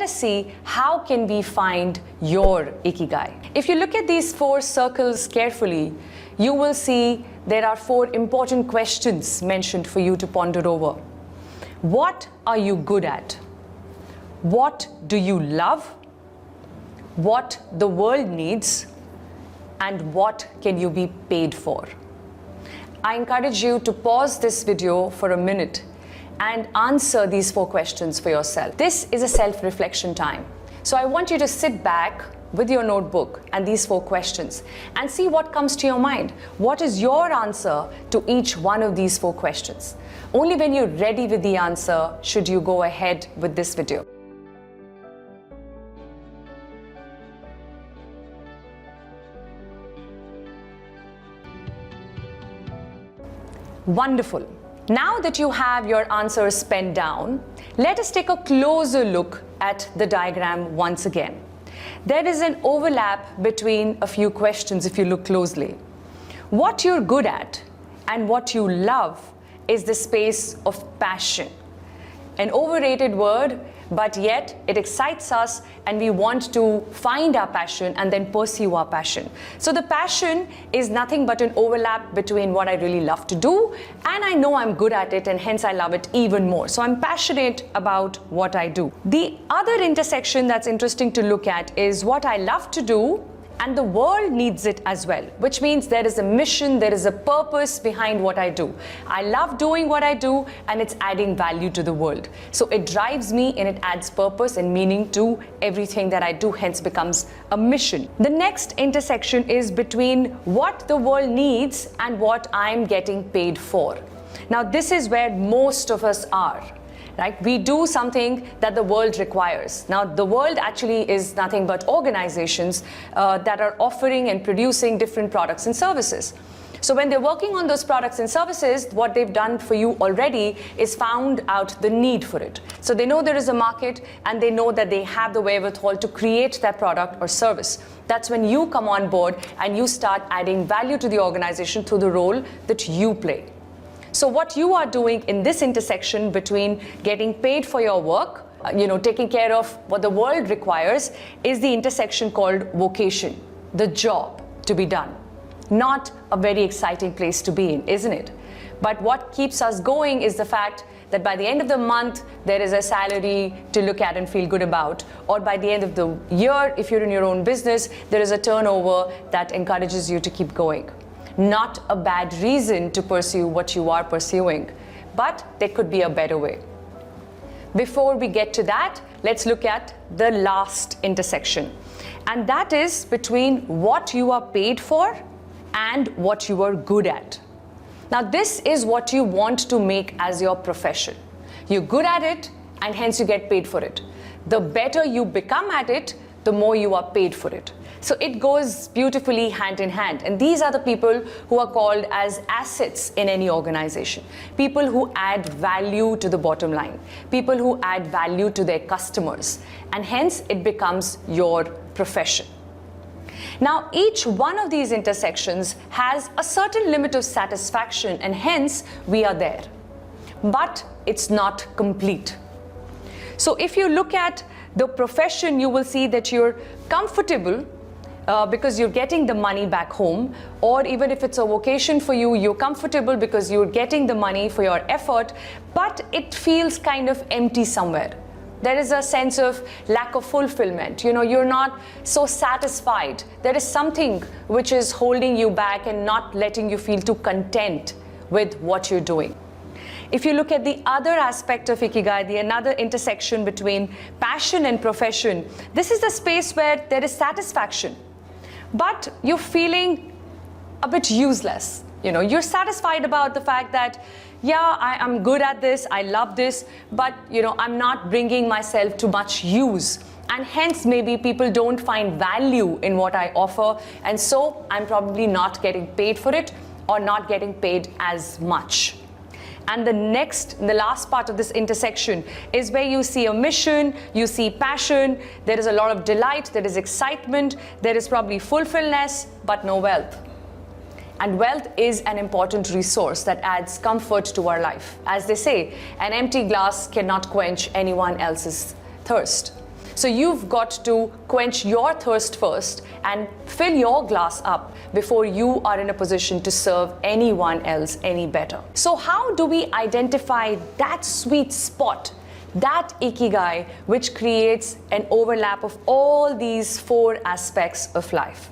us see how can we find your Ikigai. If you look at these 4 circles carefully, you will see there are 4 important questions mentioned for you to ponder over. What are you good at? What do you love? What the world needs? And what can you be paid for? I encourage you to pause this video for a minute and answer these 4 questions for yourself. This is a self-reflection time. So I want you to sit back with your notebook and these 4 questions and see what comes to your mind. What is your answer to each one of these 4 questions? Only when you're ready with the answer should you go ahead with this video. Wonderful. Now that you have your answers penned down, let us take a closer look at the diagram once again. There is an overlap between a few questions if you look closely. What you're good at and what you love is the space of passion. An overrated word, but yet it excites us and we want to find our passion and then pursue our passion. So the passion is nothing but an overlap between what I really love to do and I know I'm good at it and hence I love it even more. So I'm passionate about what I do. The other intersection that's interesting to look at is what I love to do and the world needs it as well, which means there is a mission, there is a purpose behind what I do. I love doing what I do and it's adding value to the world. So it drives me and it adds purpose and meaning to everything that I do, hence becomes a mission. The next intersection is between what the world needs and what I'm getting paid for. Now this is where most of us are. Right? We do something that the world requires. Now, the world actually is nothing but organizations that are offering and producing different products and services. So when they're working on those products and services, what they've done for you already is found out the need for it. So they know there is a market and they know that they have the wherewithal to create that product or service. That's when you come on board and you start adding value to the organization through the role that you play. So what you are doing in this intersection between getting paid for your work, taking care of what the world requires, is the intersection called vocation, the job to be done. Not a very exciting place to be in, isn't it? But what keeps us going is the fact that by the end of the month, there is a salary to look at and feel good about. Or by the end of the year, if you're in your own business, there is a turnover that encourages you to keep going. Not a bad reason to pursue what you are pursuing, but there could be a better way. Before we get to that, let's look at the last intersection. And that is between what you are paid for and what you are good at. Now, this is what you want to make as your profession. You're good at it and hence you get paid for it. The better you become at it, the more you are paid for it. So it goes beautifully hand in hand. And these are the people who are called as assets in any organization. People who add value to the bottom line. People who add value to their customers. And hence it becomes your profession. Now, each one of these intersections has a certain limit of satisfaction and hence we are there. But it's not complete. So if you look at the profession, you will see that you're comfortable because you're getting the money back home, or even if it's a vocation for you, you're comfortable because you're getting the money for your effort, but it feels kind of empty somewhere. There is a sense of lack of fulfillment. You're not so satisfied. There is something which is holding you back and not letting you feel too content with what you're doing. If you look at the other aspect of Ikigai, another intersection between passion and profession, this is the space where there is satisfaction, but you're feeling a bit useless. You're satisfied about the fact that, yeah, I'm good at this, I love this, but I'm not bringing myself to much use. And hence maybe people don't find value in what I offer, and so I'm probably not getting paid for it or not getting paid as much. And the last part of this intersection is where you see a mission, you see passion, there is a lot of delight, there is excitement, there is probably fulfillment, but no wealth. And wealth is an important resource that adds comfort to our life. As they say, an empty glass cannot quench anyone else's thirst. So you've got to quench your thirst first and fill your glass up before you are in a position to serve anyone else any better. So how do we identify that sweet spot, that Ikigai, which creates an overlap of all these 4 aspects of life?